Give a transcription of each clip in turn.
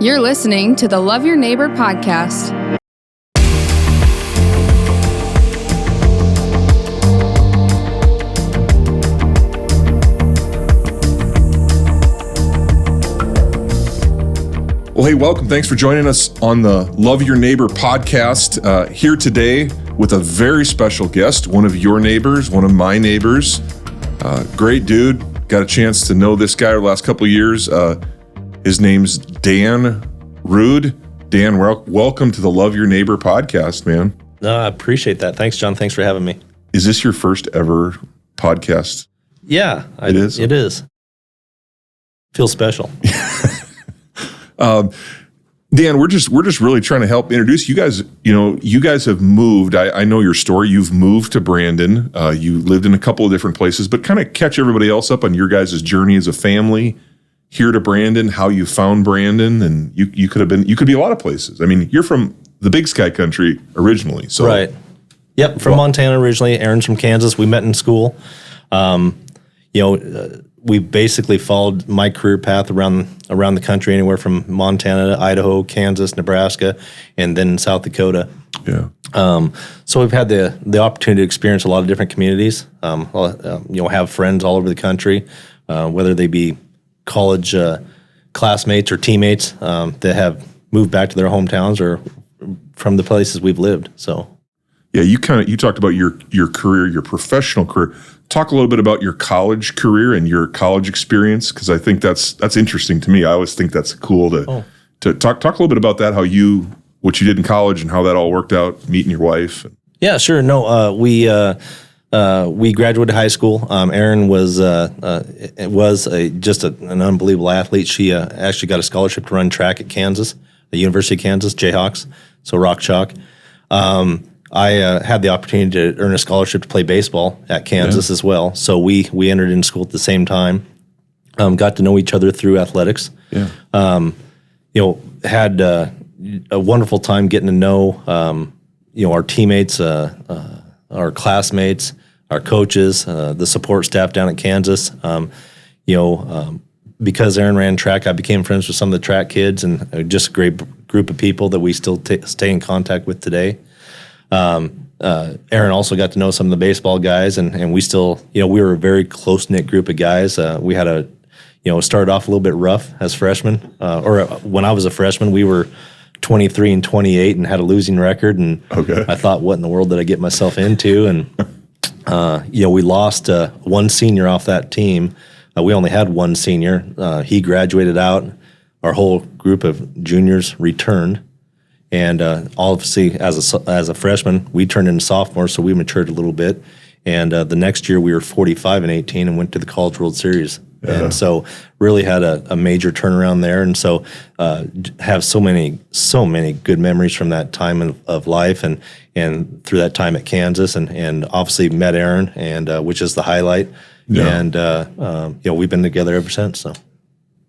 You're listening to the Love Your Neighbor podcast. Well, hey, welcome. Thanks for joining us on the Love Your Neighbor podcast. Here today with a very special guest, one of your neighbors, one of my neighbors. Great dude. Got a chance to know this guy over the last couple of years. His name's Dan Rude. Dan, welcome to the Love Your Neighbor podcast, man. No, I appreciate that. Thanks, John. Thanks for having me. Is this your first ever podcast? Yeah, it is. It is. Feels special. Dan, we're just really trying to help introduce you guys. You guys have moved. I know your story. You've moved to Brandon. You lived in a couple of different places, but kind of catch everybody else up on your guys' journey as a family here to Brandon, how you found Brandon, and you could be a lot of places. I mean, you're from the Big Sky country originally, so right. Yep, from Montana originally. Aaron's from Kansas. We met in school. We basically followed my career path around the country, anywhere from Montana to Idaho, Kansas, Nebraska, and then South Dakota. Yeah. So we've had the opportunity to experience a lot of different communities. Have friends all over the country, whether they be college classmates or teammates that have moved back to their hometowns or from the places we've lived. So. Yeah, you talked about your career, your professional career. Talk a little bit about your college career and your college experience, because I think that's interesting to me. I always think that's cool to talk a little bit about that, what you did in college and how that all worked out, meeting your wife. Yeah, sure. No, we graduated high school. Erin was just an unbelievable athlete. She actually got a scholarship to run track at Kansas, the University of Kansas Jayhawks, so Rock Chalk. I had the opportunity to earn a scholarship to play baseball at Kansas as well. So we entered in school at the same time. Got to know each other through athletics. Yeah. Had a wonderful time getting to know our teammates, our classmates, our coaches, the support staff down at Kansas. Because Aaron ran track, I became friends with some of the track kids, and just a great group of people that we still stay in contact with today. Aaron also got to know some of the baseball guys, and we still, we were a very close-knit group of guys. We had started off a little bit rough as freshmen, or when I was a freshman, we were 23-28 and had a losing record, and I thought, what in the world did I get myself into? And, we lost one senior off that team. We only had one senior. He graduated out. Our whole group of juniors returned. And obviously, as a freshman, we turned into sophomores, so we matured a little bit. And the next year, we were 45-18 and went to the College World Series. Yeah. And so really had a major turnaround there. And so have so many good memories from that time of life and through that time at Kansas. And obviously met Aaron, and which is the highlight. Yeah. And we've been together ever since. So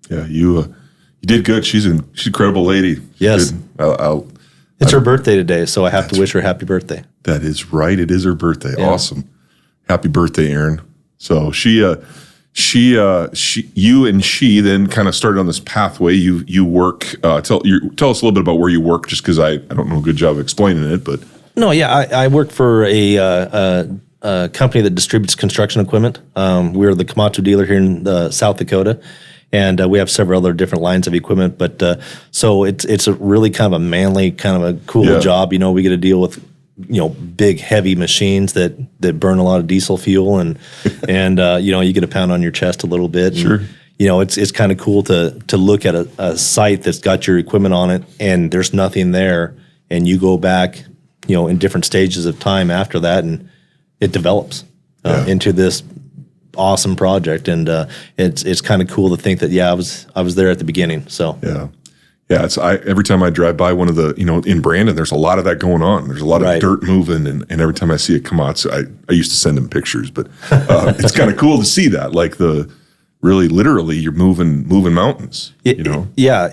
yeah, you did good. She's an incredible lady. Yes. It's her birthday today, so I have to wish her happy birthday. That is right. It is her birthday. Yeah. Awesome. Happy birthday, Erin. So you and she then kind of started on this pathway. You work. Tell us a little bit about where you work, just because I don't know a good job of explaining it, but. No, yeah, I work for a company that distributes construction equipment. We're the Komatsu dealer here in South Dakota. And we have several other different lines of equipment, but so it's a really kind of a manly, kind of a cool job. We get to deal with big heavy machines that burn a lot of diesel fuel, and you get a pound on your chest a little bit. Sure. And, it's kind of cool to look at a site that's got your equipment on it, and there's nothing there, and you go back in different stages of time after that, and it develops into this awesome project, and it's kind of cool to think that I was there at the beginning. So it's every time I drive by one of the in Brandon, there's a lot of that going on. There's a lot of dirt moving, and every time I see a Komatsu, I used to send them pictures, but it's kind of cool to see that, like the really literally you're moving mountains. Yeah,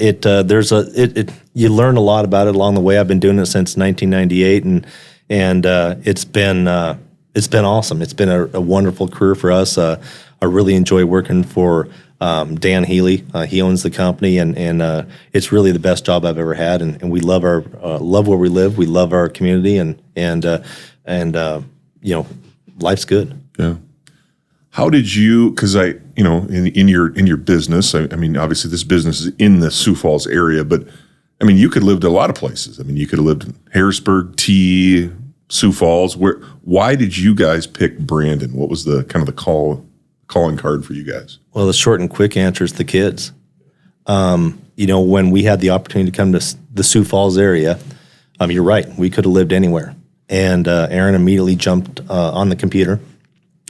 you learn a lot about it along the way. I've been doing it since 1998, and it's been awesome. It's been a wonderful career for us. I really enjoy working for Dan Healy, he owns the company, and it's really the best job I've ever had. And we love love where we live. We love our community, and life's good. Yeah. How did you? Because in your business, I mean, obviously this business is in the Sioux Falls area, but I mean, you could have lived a lot of places. I mean, you could have lived in Harrisburg, Sioux Falls. Why did you guys pick Brandon? What was the kind of the calling card for you guys? Well, the short and quick answer is the kids. When we had the opportunity to come to the Sioux Falls area, you're right, we could have lived anywhere. And Erin immediately jumped on the computer.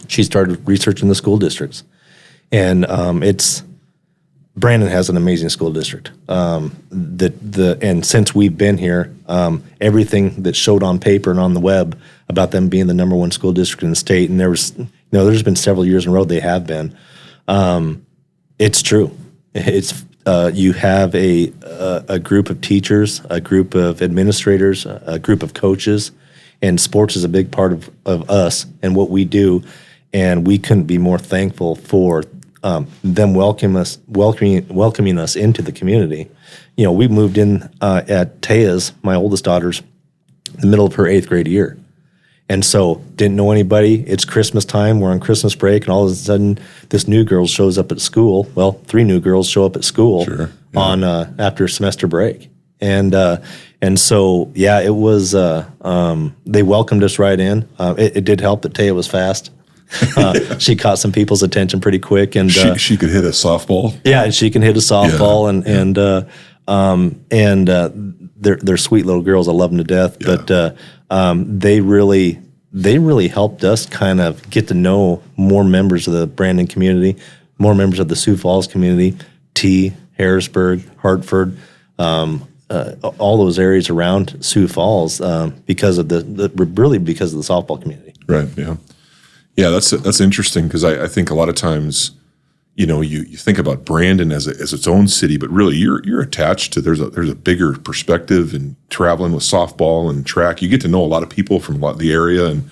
She started researching the school districts. And Brandon has an amazing school district. And since we've been here, everything that showed on paper and on the web about them being the number one school district in the state, and there's been several years in a row they have been. It's true. It's you have a group of teachers, a group of administrators, a group of coaches, and sports is a big part of us and what we do. And we couldn't be more thankful for them welcoming us into the community. We moved in at Taya's, my oldest daughter's, in the middle of her 8th grade year. And so didn't know anybody. It's Christmas time. We're on Christmas break, and all of a sudden this new girl shows up at school. Well, 3 new girls show up at school. Sure, yeah. On after semester break. And so, yeah, it was, they welcomed us right in. It did help that Taya was fast. She caught some people's attention pretty quick, and she could hit a softball. Yeah, and she can hit a softball, and they're sweet little girls. I love them to death. Yeah. But they really helped us kind of get to know more members of the Brandon community, more members of the Sioux Falls community, Harrisburg, Hartford, all those areas around Sioux Falls because of the softball community. Right. Yeah. Yeah, that's interesting because I think a lot of times, you think about Brandon as its own city, but really you're attached to there's a bigger perspective in traveling with softball and track. You get to know a lot of people from the area, and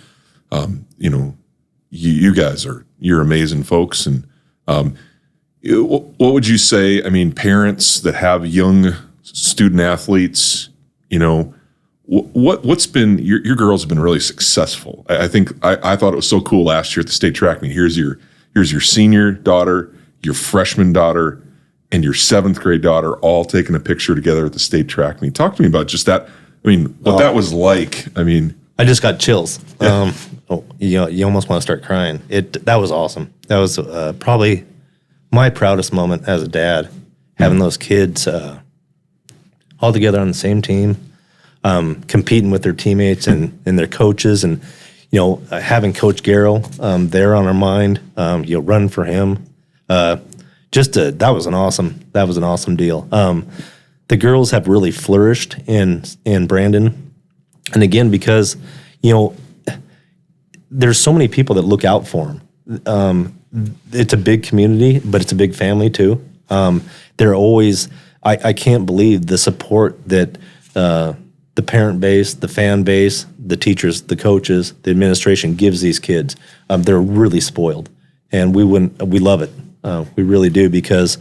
you guys you're amazing folks. And what would you say? I mean, parents that have young student athletes, what's been your girls have been really successful. I think I thought it was so cool last year at the state track meet. Here's your senior daughter, your freshman daughter, and your 7th grade daughter all taking a picture together at the state track meet. Talk to me about just that. I mean, what that was like. I mean, I just got chills. Yeah. You almost want to start crying. That was awesome. That was probably my proudest moment as a dad, having those kids all together on the same team. Competing with their teammates and their coaches, and having Coach Garrow there on our mind, running for him. That was an awesome deal. The girls have really flourished in Brandon, and again because there's so many people that look out for them. It's a big community, but it's a big family too. They're always. I can't believe the support that. The parent base, the fan base, the teachers, the coaches, the administration gives these kids. They're really spoiled, and we love it. We really do because,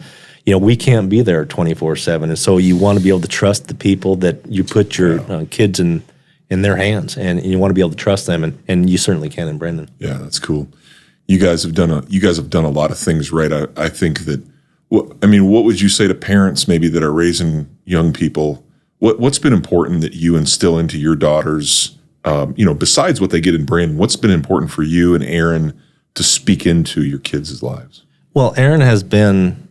we can't be there 24/7, and so you want to be able to trust the people that you put your kids in their hands, and you want to be able to trust them, and you certainly can in Brandon. Yeah, that's cool. You guys have done a lot of things right. I think that. What would you say to parents maybe that are raising young people? What's been important that you instill into your daughters, besides what they get in Brandon, what's been important for you and Erin to speak into your kids' lives? Well, Erin has been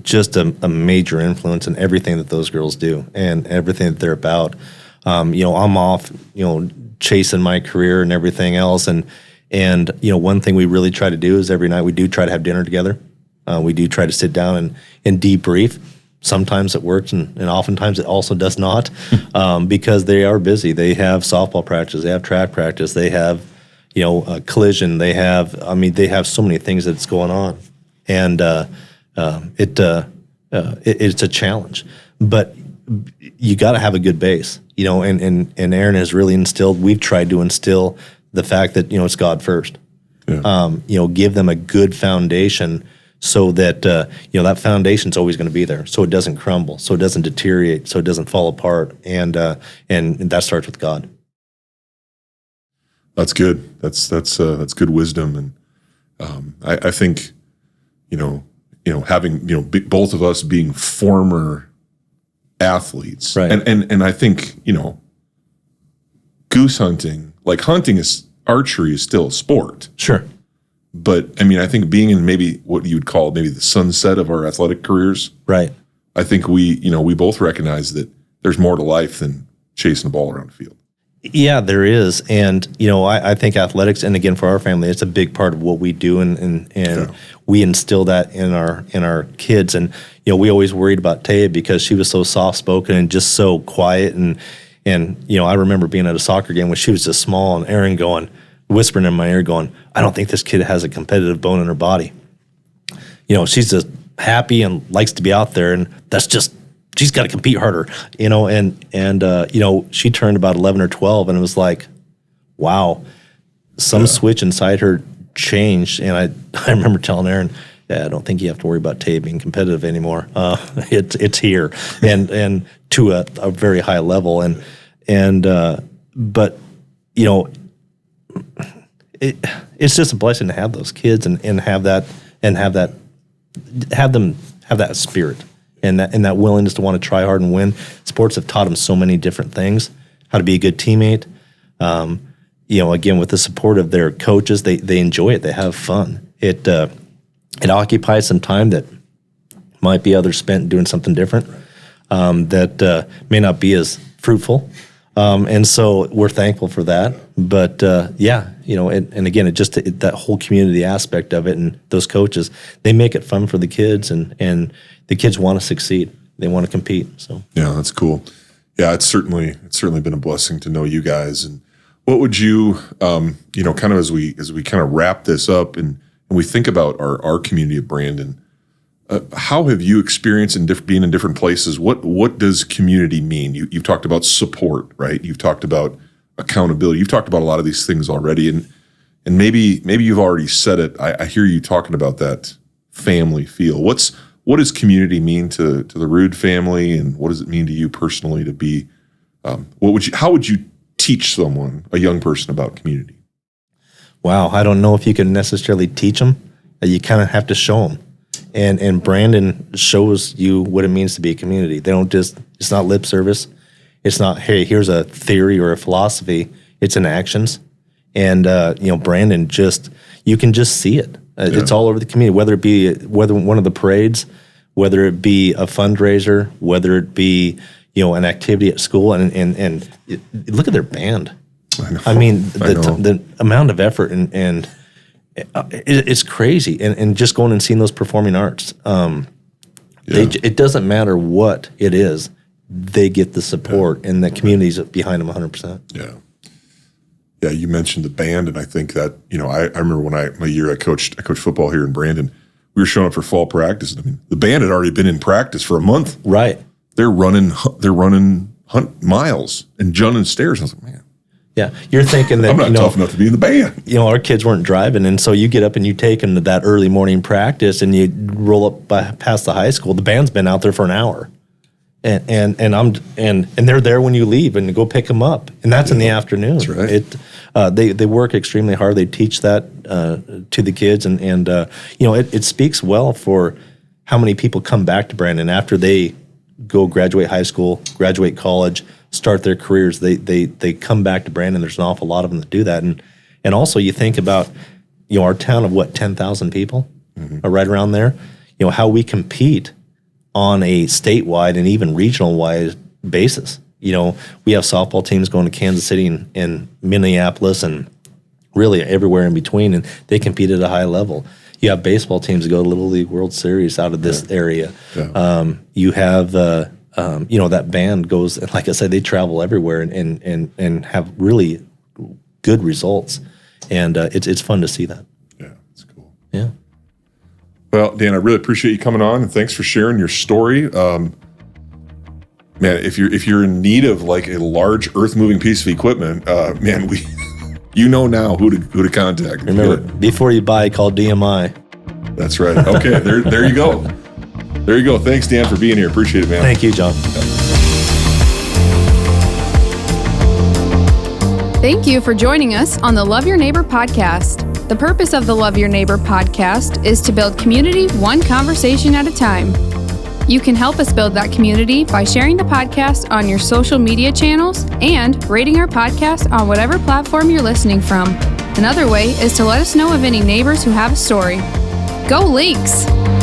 just a major influence in everything that those girls do and everything that they're about. I'm off, chasing my career and everything else. And one thing we really try to do is every night we do try to have dinner together. We do try to sit down and debrief. Sometimes it works, and oftentimes it also does not, because they are busy. They have softball practice, they have track practice, they have, collision. They have so many things that's going on, and it's a challenge. But you got to have a good base, And Erin has really instilled. We've tried to instill the fact that it's God first. Yeah. Give them a good foundation so that that foundation's always going to be there, so it doesn't crumble, so it doesn't deteriorate, so it doesn't fall apart, and that starts with God. That's good. That's good wisdom, and I think having both of us being former athletes, right? And I think goose hunting, like archery is still a sport, sure. But I mean, I think being in maybe what you would call maybe the sunset of our athletic careers, right? I think we both recognize that there's more to life than chasing a ball around the field. Yeah, there is. And, I think athletics, and again, for our family, it's a big part of what we do. And we instill that in our kids. And, we always worried about Taya because she was so soft-spoken and just so quiet. And I remember being at a soccer game when she was just small and Aaron whispering in my ear going, I don't think this kid has a competitive bone in her body. She's just happy and likes to be out there. And that's just, she's got to compete harder, and she turned about 11 or 12 and it was like, wow, some switch inside her changed. And I remember telling Aaron, I don't think you have to worry about Tay being competitive anymore. It's here and to a very high level. But it's just a blessing to have those kids and have them have that spirit. And that willingness to want to try hard and win. Sports have taught them so many different things, how to be a good teammate. Again, with the support of their coaches, they enjoy it. They have fun. It occupies some time that might be others spent doing something different that may not be as fruitful. And so we're thankful for that. But and again, that whole community aspect of it and those coaches, they make it fun for the kids and the kids want to succeed. They want to compete. So yeah, that's cool. Yeah, it's certainly been a blessing to know you guys. And what would you, kind of as we kind of wrap this up and we think about our community of Brandon, how have you experienced being in different places? What does community mean? You've talked about support, right? You've talked about accountability. You've talked about a lot of these things already, and maybe you've already said it. I hear you talking about that family feel. What does community mean to the Rude family, and what does it mean to you personally to be? How would you teach someone, a young person, about community? Wow, I don't know if you can necessarily teach them. You kind of have to show them. And Brandon shows you what it means to be a community. They don't it's not lip service. It's not, hey, here's a theory or a philosophy. It's in actions. And, Brandon you can just see it. It's all over the community, whether one of the parades, whether it be a fundraiser, whether it be, an activity at school. And look at their band. I mean, the amount of effort and it's crazy, and just going and seeing those performing arts. It doesn't matter what it is; they get the support, and the community's behind them 100%. Yeah. You mentioned the band, and I think that I remember when I coached football here in Brandon. We were showing up for fall practice. I mean, the band had already been in practice for a month. Right. They're running miles and jumping stairs. I was like, man. Yeah, you're thinking that I'm not tough enough to be in the band. Our kids weren't driving, and so you get up and you take them to that early morning practice, and you roll up past the high school. The band's been out there for an hour, and they're there when you leave and go pick them up, and that's in the afternoon. That's right. They work extremely hard. They teach that to the kids, and it speaks well for how many people come back to Brandon after they go graduate high school, graduate college, start their careers. They come back to Brandon. There's an awful lot of them that do that, and also you think about our town of 10,000 people, right around there. How we compete on a statewide and even regional wide basis. We have softball teams going to Kansas City and Minneapolis and really everywhere in between, and they compete at a high level. You have baseball teams that go to Little League World Series out of this area. Yeah. You have that band goes, like I said, they travel everywhere and have really good results, and it's fun to see that. Yeah, it's cool. Yeah. Well, Dan, I really appreciate you coming on, and thanks for sharing your story. Man, if you're in need of like a large earth-moving piece of equipment, man, now who to contact. Remember, before you buy, call DMI. That's right. Okay, there you go. There you go. Thanks, Dan, for being here. Appreciate it, man. Thank you, John. Thank you for joining us on the Love Your Neighbor podcast. The purpose of the Love Your Neighbor podcast is to build community one conversation at a time. You can help us build that community by sharing the podcast on your social media channels and rating our podcast on whatever platform you're listening from. Another way is to let us know of any neighbors who have a story. Go LYNX!